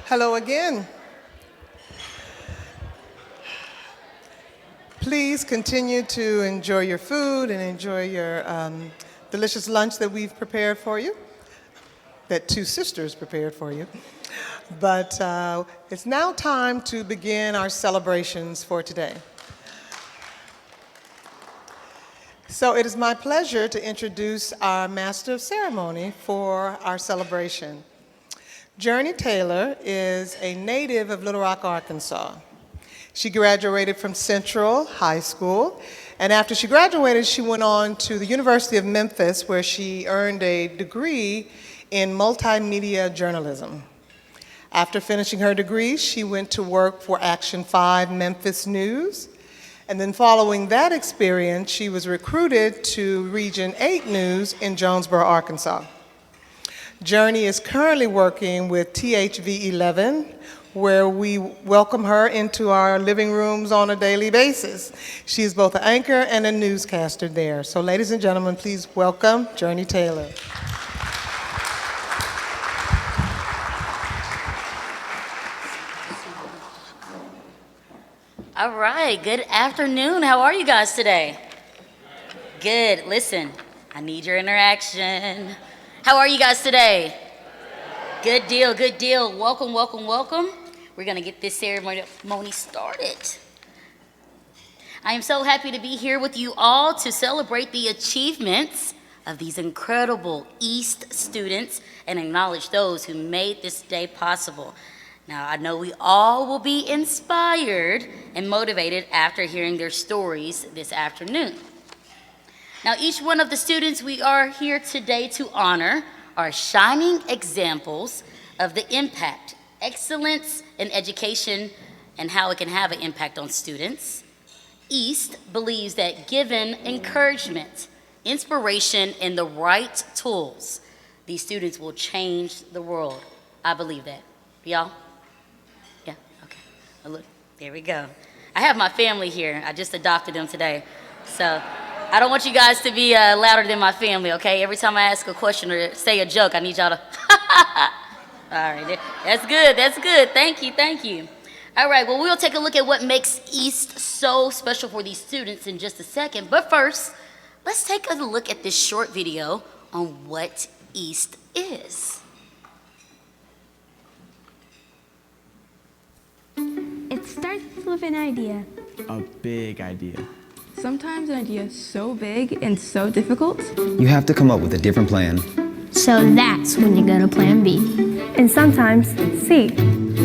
Hello again. Please continue to enjoy your food and enjoy your delicious lunch that we've prepared for you, that two sisters prepared for you. But it's now time to begin our celebrations for today. So it is my pleasure to introduce our Master of Ceremony for our celebration. Journey Taylor is a native of Little Rock, Arkansas. She graduated from Central High School, and after she graduated, she went on to the University of Memphis, where she earned a degree in multimedia journalism. After finishing her degree, she went to work for Action 5 Memphis News, and then following that experience, she was recruited to Region 8 News in Jonesboro, Arkansas. Journey is currently working with THV 11, where we welcome her into our living rooms on a daily basis. She is both an anchor and a newscaster there. So ladies and gentlemen, please welcome Journey Taylor. All right, good afternoon. How are you guys today? Good. Listen, I need your interaction. How are you guys today? Good deal, good deal. Welcome, welcome, welcome. We're gonna get this ceremony started. I am so happy to be here with you all to celebrate the achievements of these incredible East students and acknowledge those who made this day possible. Now, I know we all will be inspired and motivated after hearing their stories this afternoon. Now, each one of the students we are here today to honor are shining examples of the impact, excellence in education, and how it can have an impact on students. East believes that given encouragement, inspiration, and the right tools, these students will change the world. I believe that. Y'all? Yeah, okay. Oh, look, there we go. I have my family here. I just adopted them today. So I don't want you guys to be louder than my family, okay? Every time I ask a question or say a joke, I need y'all to All right, that's good, that's good. Thank you, thank you. All right, well, we'll take a look at what makes East so special for these students in just a second. But first, let's take a look at this short video on what East is. It starts with an idea. A big idea. Sometimes an idea is so big and so difficult. You have to come up with a different plan. So that's when you go to plan B. And sometimes C.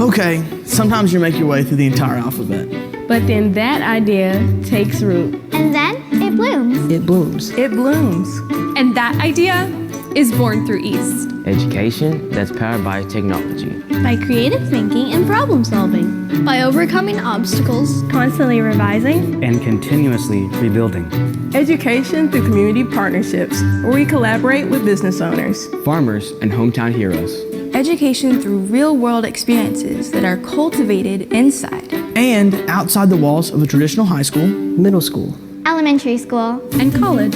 Okay, sometimes you make your way through the entire alphabet. But then that idea takes root. And then it blooms. It blooms. It blooms. And that idea is born through East. Education that's powered by technology. By creative thinking and problem solving. By overcoming obstacles. Constantly revising. And continuously rebuilding. Education through community partnerships, where we collaborate with business owners, farmers, and hometown heroes. Education through real-world experiences that are cultivated inside and outside the walls of a traditional high school, middle school, elementary school, and college.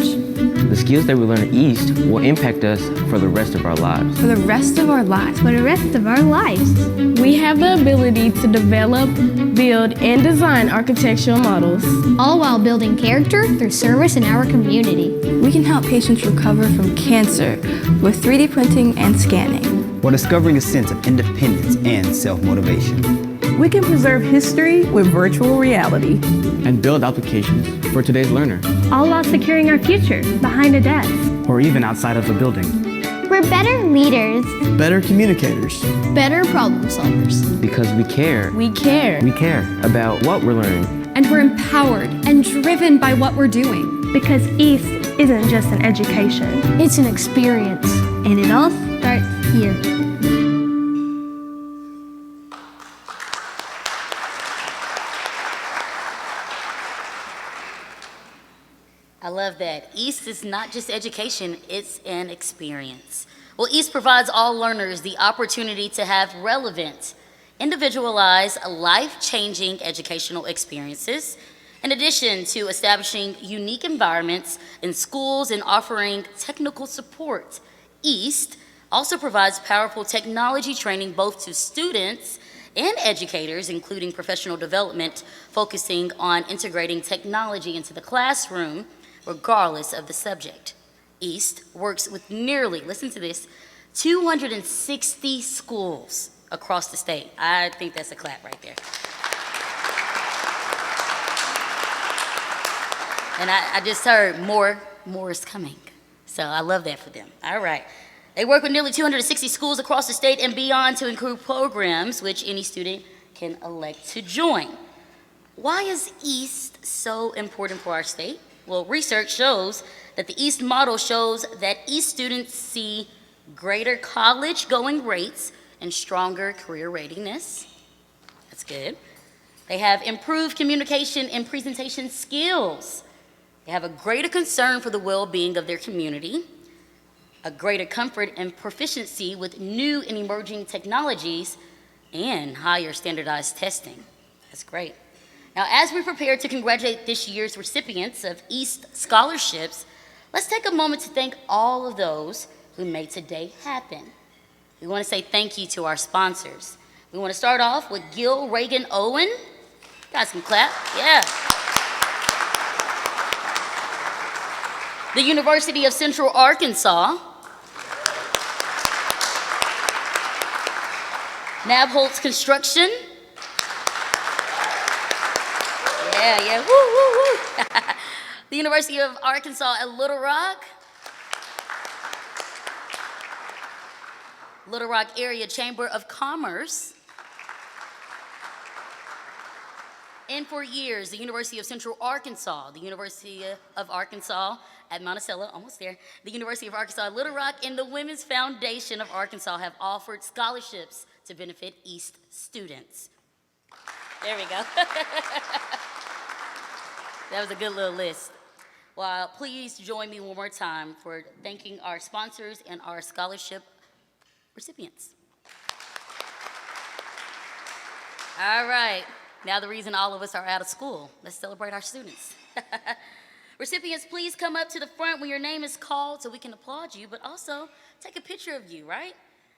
The skills that we learn at East will impact us for the rest of our lives. For the rest of our lives. For the rest of our lives. We have the ability to develop, build, and design architectural models. All while building character through service in our community. We can help patients recover from cancer with 3D printing and scanning. while discovering a sense of independence and self-motivation. We can preserve history with virtual reality. And build applications for today's learner. All while securing our future behind a desk. Or even outside of a building. We're better leaders. Better communicators. Better problem solvers. Because we care. We care. We care about what we're learning. And we're empowered and driven by what we're doing. Because East isn't just an education. It's an experience. And it all starts here. I love that. East is not just education, it's an experience. Well, East provides all learners the opportunity to have relevant, individualized, life-changing educational experiences, in addition to establishing unique environments in schools and offering technical support. East also provides powerful technology training both to students and educators, including professional development, focusing on integrating technology into the classroom, regardless of the subject. East works with nearly, listen to this, 260 schools across the state. I think that's a clap right there. And I just heard more is coming. So I love that for them. All right. They work with nearly 260 schools across the state and beyond to include programs which any student can elect to join. Why is East so important for our state? Well, research shows that the East model shows that East students see greater college going rates and stronger career readiness. That's good. They have improved communication and presentation skills. They have a greater concern for the well-being of their community, a greater comfort and proficiency with new and emerging technologies, and higher standardized testing. That's great. Now, as we prepare to congratulate this year's recipients of East scholarships, let's take a moment to thank all of those who made today happen. We want to say thank you to our sponsors. We want to start off with Gil Reagan Owen. You guys can clap. Yeah. The University of Central Arkansas. Nabholz Construction. Yeah, woo, woo, woo. The University of Arkansas at Little Rock. Little Rock Area Chamber of Commerce. And for years, the University of Central Arkansas, the University of Arkansas at Monticello, almost there, the University of Arkansas at Little Rock, and the Women's Foundation of Arkansas have offered scholarships to benefit East students. There we go. That was a good little list. Well, please join me one more time for thanking our sponsors and our scholarship recipients. All right, now the reason all of us are out of school. Let's celebrate our students. Recipients, please come up to the front when your name is called so we can applaud you, but also take a picture of you, right?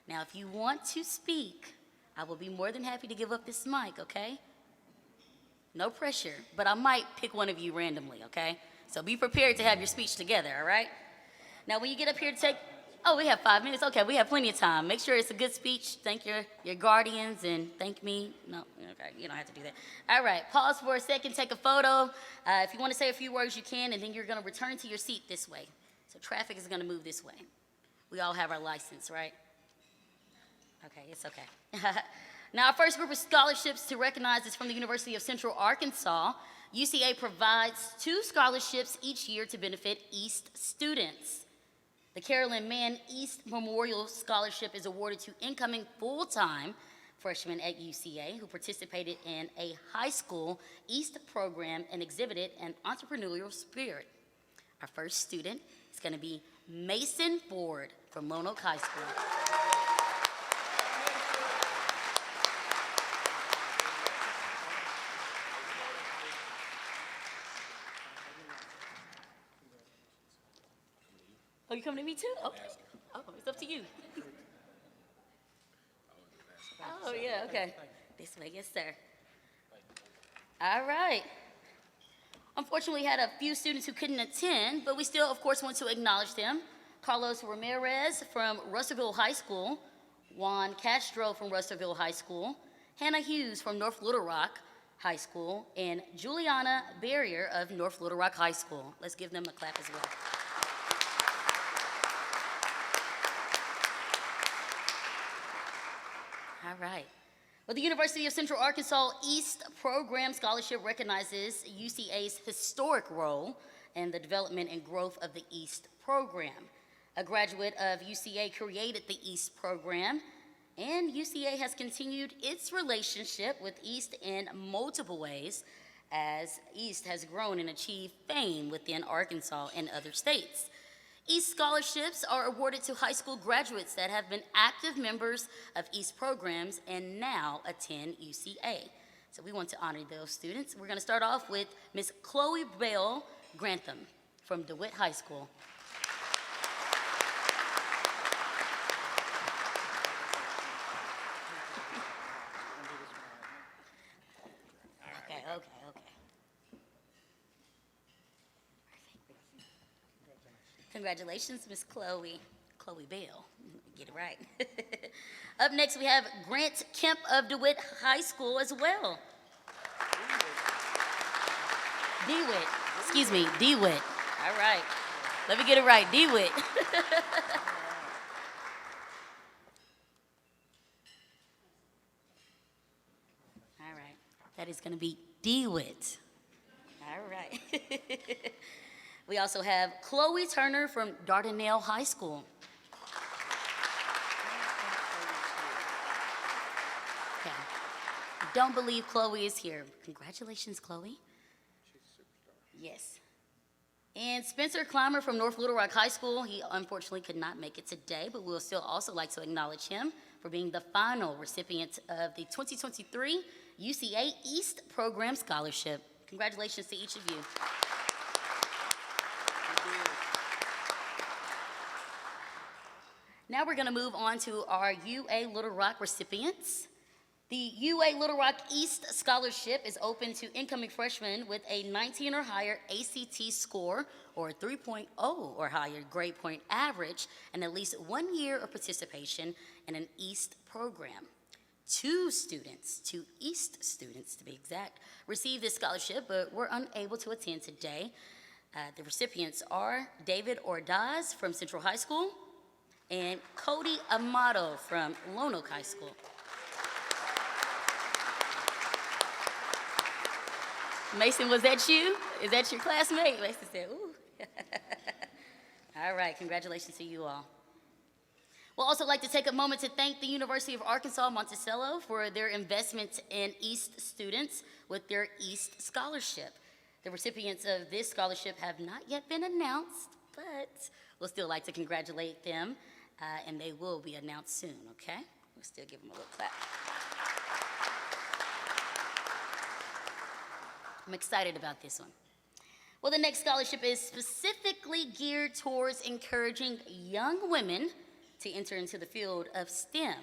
Now, if you want to speak, I will be more than happy to give up this mic, okay? No pressure, but I might pick one of you randomly, okay? So be prepared to have your speech together, all right? Now, when you get up here to take, oh, we have 5 minutes. Okay, we have plenty of time. Make sure it's a good speech. Thank your guardians and thank me. No, okay, you don't have to do that. All right, pause for a second, take a photo. If you want to say a few words, you can, and then you're going to return to your seat this way. So traffic is going to move this way. We all have our license, right? Okay, it's okay. Now, our first group of scholarships to recognize is from the University of Central Arkansas. UCA provides 2 scholarships each year to benefit East students. The Carolyn Mann East Memorial Scholarship is awarded to incoming full-time freshmen at UCA who participated in a high school East program and exhibited an entrepreneurial spirit. Our first student is going to be Mason Ford from Lone Oak High School. Oh, you coming to me too? Okay. Oh, it's up to you. Oh, yeah, okay. This way, yes, sir. All right. Unfortunately, we had a few students who couldn't attend, but we still, of course, want to acknowledge them. Carlos Ramirez from Russellville High School, Juan Castro from Russellville High School, Hannah Hughes from North Little Rock High School, and Juliana Barrier of North Little Rock High School. Let's give them a clap as well. All right. Well, the University of Central Arkansas East Program Scholarship recognizes UCA's historic role in the development and growth of the East Program. A graduate of UCA created the East Program, and UCA has continued its relationship with East in multiple ways as East has grown and achieved fame within Arkansas and other states. East scholarships are awarded to high school graduates that have been active members of East programs and now attend UCA. So we want to honor those students. We're going to start off with Miss Chloe Bell Grantham from DeWitt High School. Congratulations, Miss Chloe. Chloe Bell. Get it right. Up next, we have Grant Kemp of DeWitt High School as well. DeWitt. Excuse me, DeWitt. All right. Let me get it right. DeWitt. All right. That is going to be DeWitt. All right. We also have Chloe Turner from Dardanelle High School. Okay. Don't believe Chloe is here. Congratulations, Chloe. Yes. And Spencer Clymer from North Little Rock High School. He unfortunately could not make it today, but we'll still also like to acknowledge him for being the final recipient of the 2023 UCA East Program Scholarship. Congratulations to each of you. Now we're going to move on to our UA Little Rock recipients. The UA Little Rock East Scholarship is open to incoming freshmen with a 19 or higher ACT score or 3.0 or higher grade point average and at least 1 year of participation in an East program. Two East students to be exact, received this scholarship but were unable to attend today. The recipients are David Ordaz from Central High School and Cody Amato from Lone Oak High School. Mason, was that you? Is that your classmate? Mason said, ooh. All right, congratulations to you all. We'll also like to take a moment to thank the University of Arkansas Monticello for their investment in East students with their East Scholarship. The recipients of this scholarship have not yet been announced, but we'll still like to congratulate them, and they will be announced soon, okay? We'll still give them a little clap. I'm excited about this one. Well, the next scholarship is specifically geared towards encouraging young women to enter into the field of STEM.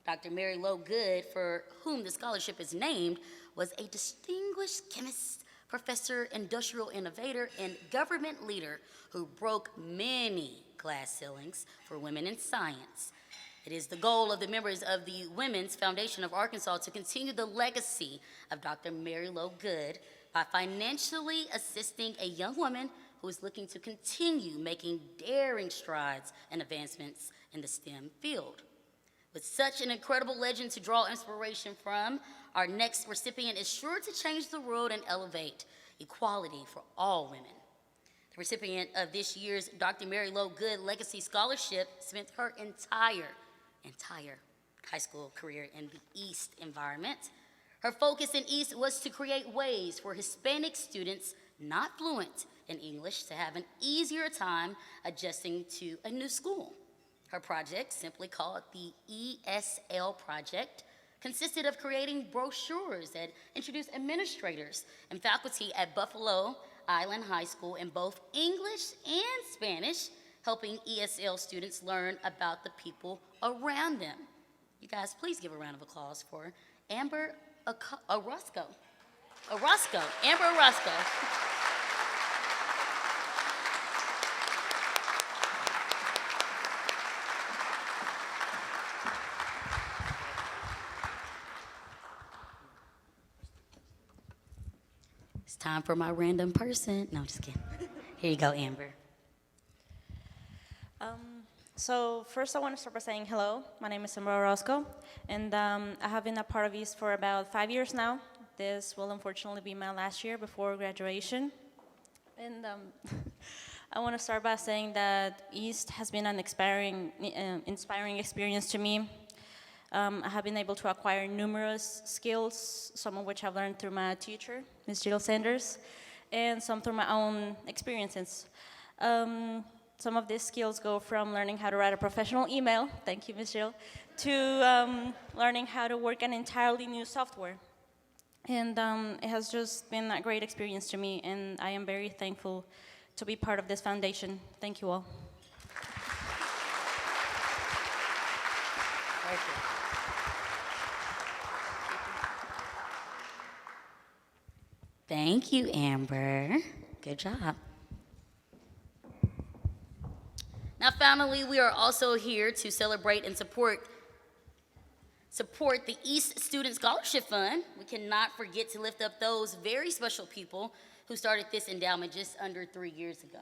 Dr. Mary Lowe Good, for whom the scholarship is named, was a distinguished chemist, professor, industrial innovator, and government leader who broke many glass ceilings for women in science. It is the goal of the members of the Women's Foundation of Arkansas to continue the legacy of Dr. Mary Lowe Good by financially assisting a young woman who is looking to continue making daring strides and advancements in the STEM field. With such an incredible legend to draw inspiration from, our next recipient is sure to change the world and elevate equality for all women. The recipient of this year's Dr. Mary Lowe Good Legacy Scholarship spent her entire high school career in the East environment. Her focus in East was to create ways for Hispanic students not fluent in English to have an easier time adjusting to a new school. Her project, simply called the ESL Project, consisted of creating brochures that introduced administrators and faculty at Buffalo Island High School in both English and Spanish, helping ESL students learn about the people around them. You guys, please give a round of applause for Amber Orozco. Amber Orozco. It's time for my random person. No, I'm just kidding. Here you go, Amber. So first I want to start by saying hello. My name is Amber Orozco, and I have been a part of East for about 5 years now. This will unfortunately be my last year before graduation. And I want to start by saying that East has been an inspiring experience to me. I have been able to acquire numerous skills, some of which I've learned through my teacher, Ms. Jill Sanders, and some through my own experiences. Some of these skills go from learning how to write a professional email, thank you, Ms. Jill, to learning how to work an entirely new software. And it has just been a great experience to me, and I am very thankful to be part of this foundation. Thank you all. Thank you, Amber. Good job. Now, family, we are also here to celebrate and support the East Student Scholarship Fund. We cannot forget to lift up those very special people who started this endowment just under 3 years ago.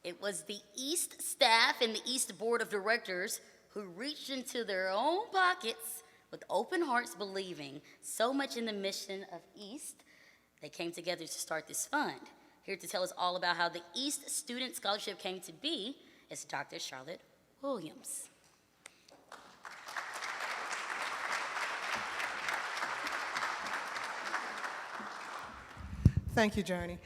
It was the East staff and the East Board of Directors who reached into their own pockets with open hearts, believing so much in the mission of East. They came together to start this fund. Here to tell us all about how the East Student Scholarship came to be is Dr. Charlotte Williams. Thank you, Journey.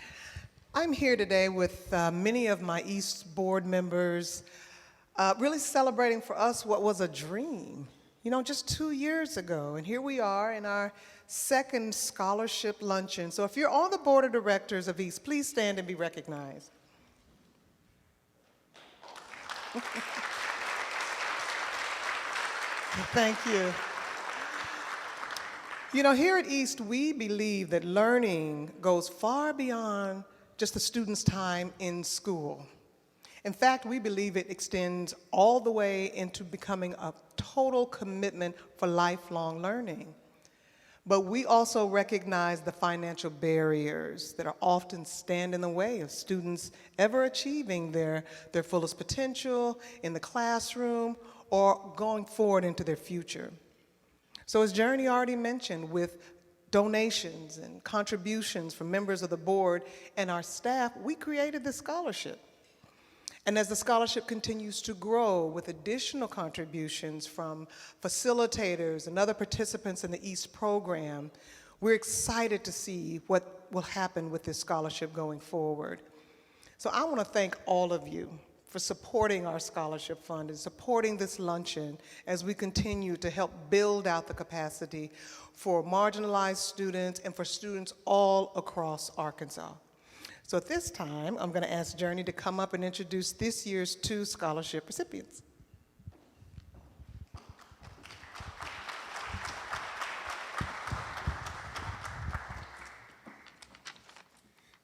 I'm here today with many of my East board members, really celebrating for us what was a dream, just 2 years ago. And here we are in our second scholarship luncheon. So if you're on the board of directors of East, please stand and be recognized. Thank you. Here at East, we believe that learning goes far beyond just the student's time in school. In fact, we believe it extends all the way into becoming a total commitment for lifelong learning. But we also recognize the financial barriers that are often stand in the way of students ever achieving their fullest potential in the classroom or going forward into their future. So as Journey already mentioned, with donations and contributions from members of the board and our staff, we created this scholarship. And as the scholarship continues to grow with additional contributions from facilitators and other participants in the East program, we're excited to see what will happen with this scholarship going forward. So I want to thank all of you for supporting our scholarship fund and supporting this luncheon as we continue to help build out the capacity for marginalized students and for students all across Arkansas. So at this time, I'm going to ask Journey to come up and introduce this year's 2 scholarship recipients.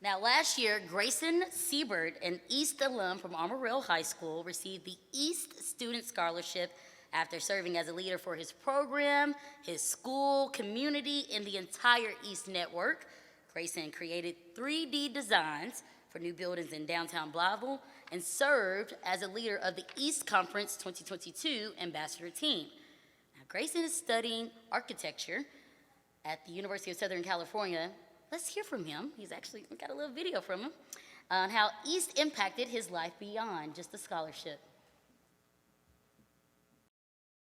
Now, last year, Grayson Siebert, an East alum from Amarillo High School, received the East Student Scholarship after serving as a leader for his program, his school, community, and the entire East network. Grayson created 3D designs for new buildings in downtown Blytheville and served as a leader of the East Conference 2022 ambassador team. Now, Grayson is studying architecture at the University of Southern California. Let's hear from him. We got a little video from him on how East impacted his life beyond just the scholarship.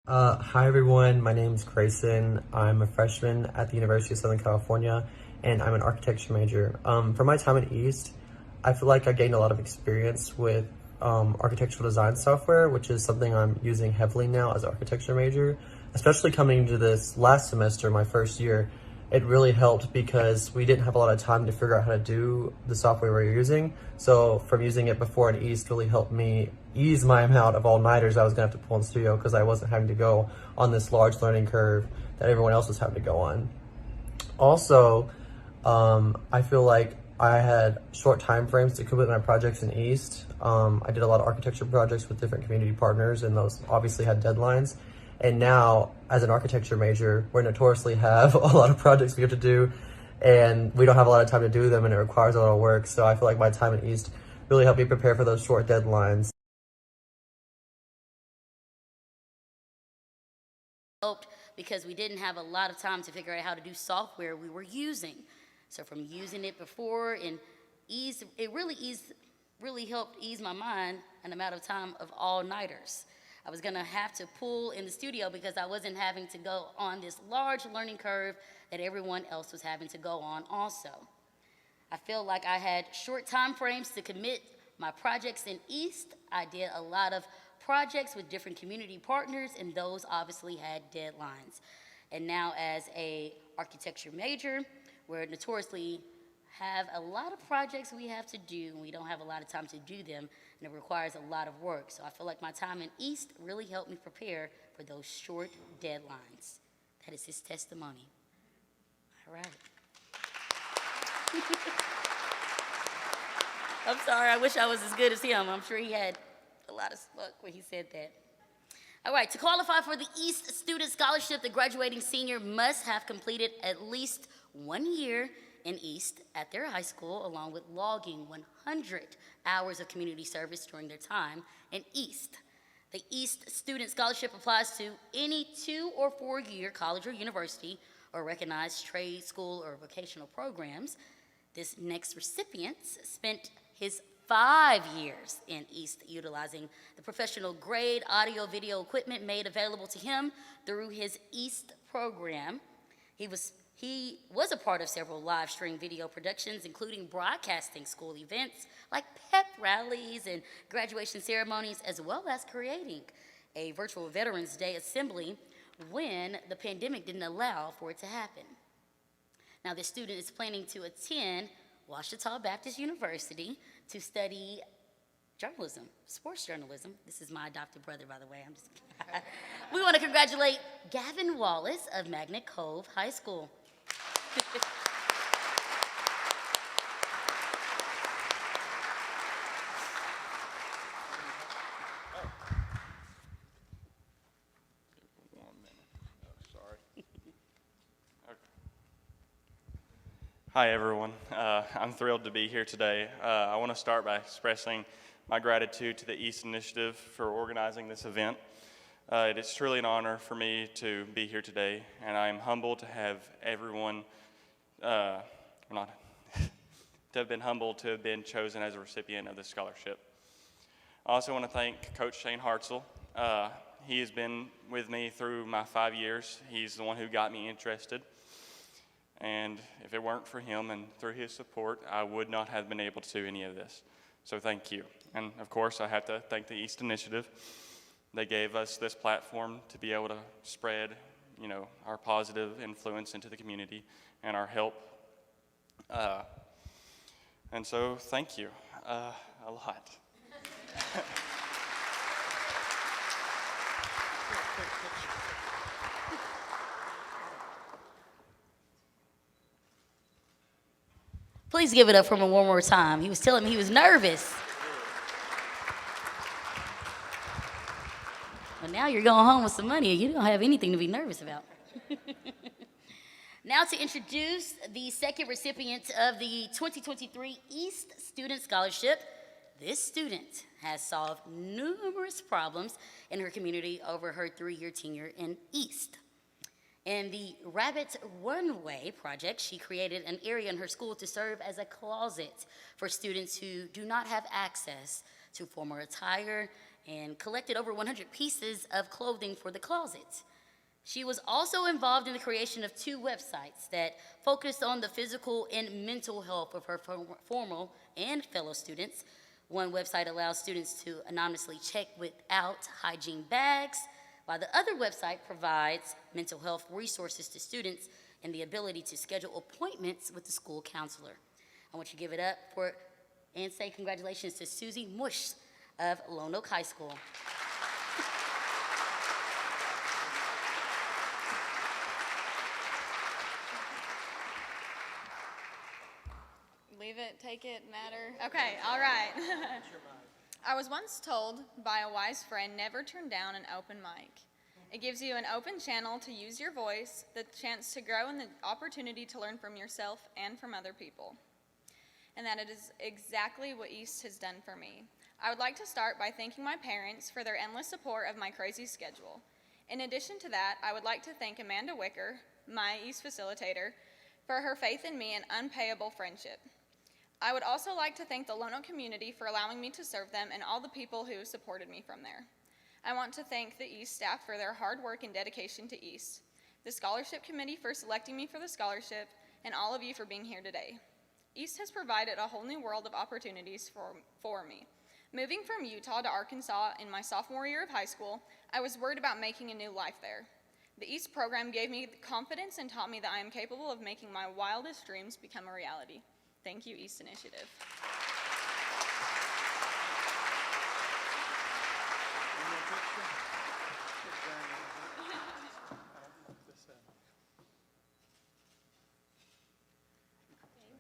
Hi everyone, my name is Grayson. I'm a freshman at the University of Southern California, and I'm an architecture major. For my time at East, I feel like I gained a lot of experience with architectural design software, which is something I'm using heavily now as an architecture major. Especially coming into this last semester, my first year, it really helped because we didn't have a lot of time to figure out how to do the software we were using. So from using it before at East really helped me ease my amount of all-nighters I was gonna have to pull in the studio because I wasn't having to go on this large learning curve that everyone else was having to go on. Also, I feel like I had short time frames to complete my projects in East. I did a lot of architecture projects with different community partners, and those obviously had deadlines. And now, as an architecture major, we notoriously have a lot of projects we have to do, and we don't have a lot of time to do them, and it requires a lot of work. So I feel like my time at East really helped me prepare for those short deadlines. Helped because we didn't have a lot of time to figure out how to do software we were using. So from using it before and it really helped ease my mind an amount of time of all-nighters. I was gonna have to pull in the studio because I wasn't having to go on this large learning curve that everyone else was having to go on also. I feel like I had short time frames to commit my projects in East. I did a lot of projects with different community partners, and those obviously had deadlines. And now as a architecture major, we're notoriously have a lot of projects we have to do, and we don't have a lot of time to do them, and it requires a lot of work. So I feel like my time in East really helped me prepare for those short deadlines. That is his testimony. All right. I'm sorry, I wish I was as good as him. I'm sure he had a lot of smoke when he said that. All right, to qualify for the East Student Scholarship, the graduating senior must have completed at least 1 year in East at their high school, along with logging 100 hours of community service during their time in East. The East Student Scholarship applies to any 2 or 4 year college or university or recognized trade, school, or vocational programs. This next recipient spent his 5 years in East utilizing the professional grade audio video equipment made available to him through his East program. He was a part of several live stream video productions, including broadcasting school events like pep rallies and graduation ceremonies, as well as creating a virtual Veterans Day assembly when the pandemic didn't allow for it to happen. Now, this student is planning to attend Ouachita Baptist University to study journalism, sports journalism. This is my adopted brother, by the way. We want to congratulate Gavin Wallace of Magnet Cove High School. Hi, everyone. I'm thrilled to be here today. I want to start by expressing my gratitude to the East Initiative for organizing this event. It is truly an honor for me to be here today, and I am humbled to have everyone, to have been humbled to have been chosen as a recipient of this scholarship. I also want to thank Coach Shane Hartzell. He has been with me through my 5 years. He's the one who got me interested. And if it weren't for him and through his support, I would not have been able to do any of this. So thank you. And of course, I have to thank the East Initiative. They gave us this platform to be able to spread, our positive influence into the community and our help. And so thank you a lot. Please give it up for him one more time. He was telling me he was nervous. Well, now you're going home with some money. You don't have anything to be nervous about. Now to introduce the second recipient of the 2023 East Student Scholarship. This student has solved numerous problems in her community over her 3-year tenure in East. In the Rabbit Runway project, she created an area in her school to serve as a closet for students who do not have access to formal attire and collected over 100 pieces of clothing for the closet. She was also involved in the creation of 2 websites that focused on the physical and mental health of her formal and fellow students. One website allows students to anonymously check without hygiene bags, while the other website provides mental health resources to students and the ability to schedule appointments with the school counselor. I want you to give it up for and say congratulations to Susie Mush of Lone Oak High School. Leave it, take it, matter. Okay, all right. I was once told by a wise friend, never turn down an open mic. It gives you an open channel to use your voice, the chance to grow, and the opportunity to learn from yourself and from other people. And that it is exactly what East has done for me. I would like to start by thanking my parents for their endless support of my crazy schedule. In addition to that, I would like to thank Amanda Wicker, my East facilitator, for her faith in me and unpayable friendship. I would also like to thank the Lone Oak community for allowing me to serve them and all the people who supported me from there. I want to thank the East staff for their hard work and dedication to East, the scholarship committee for selecting me for the scholarship, and all of you for being here today. East has provided a whole new world of opportunities for me. Moving from Utah to Arkansas in my sophomore year of high school, I was worried about making a new life there. The East program gave me confidence and taught me that I am capable of making my wildest dreams become a reality. Thank you, East Initiative.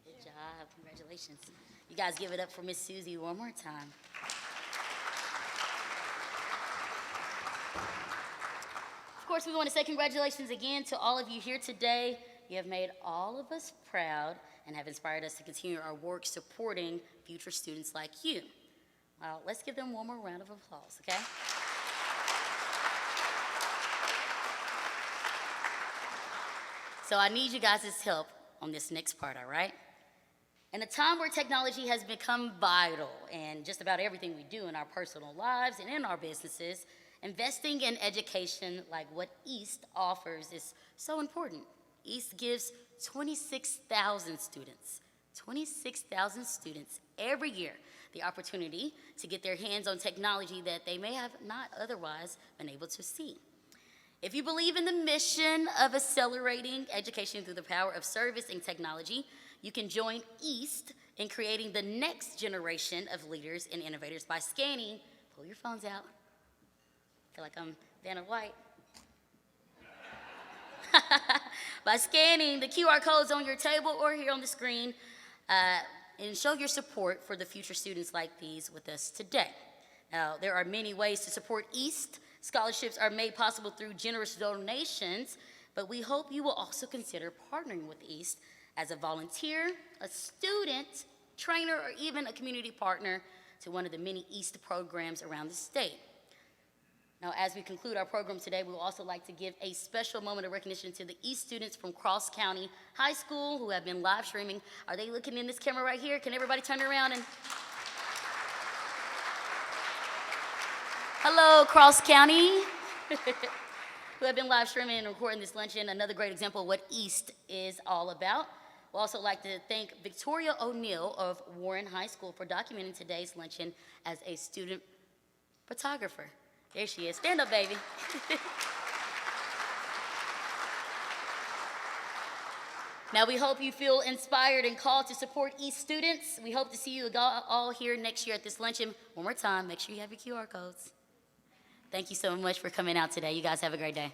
Good job, congratulations. You guys give it up for Miss Susie one more time. course, we want to say congratulations again to all of you here today. You have made all of us proud and have inspired us to continue our work supporting future students like you. Well, let's give them one more round of applause, okay? So I need you guys' help on this next part, all right? In a time where technology has become vital in just about everything we do in our personal lives and in our businesses, investing in education like what East offers is so important. East gives 26,000 students every year the opportunity to get their hands on technology that they may have not otherwise been able to see. If you believe in the mission of accelerating education through the power of service and technology, you can join East in creating the next generation of leaders and innovators by scanning, pull your phones out. I feel like I'm Vanna White. By scanning the QR codes on your table or here on the screen, and show your support for the future students like these with us today. Now, there are many ways to support East. Scholarships are made possible through generous donations, but we hope you will also consider partnering with East as a volunteer, a student, trainer, or even a community partner to one of the many East programs around the state. Now, as we conclude our program today, we would also like to give a special moment of recognition to the East students from Cross County High School who have been live streaming. Are they looking in this camera right here? Can everybody turn around and... Hello, Cross County, who have been live streaming and recording this luncheon. Another great example of what East is all about. We'd also like to thank Victoria O'Neill of Warren High School for documenting today's luncheon as a student photographer. There she is. Stand up, baby. Now, we hope you feel inspired and called to support East students. We hope to see you all here next year at this luncheon. One more time, make sure you have your QR codes. Thank you so much for coming out today. You guys have a great day.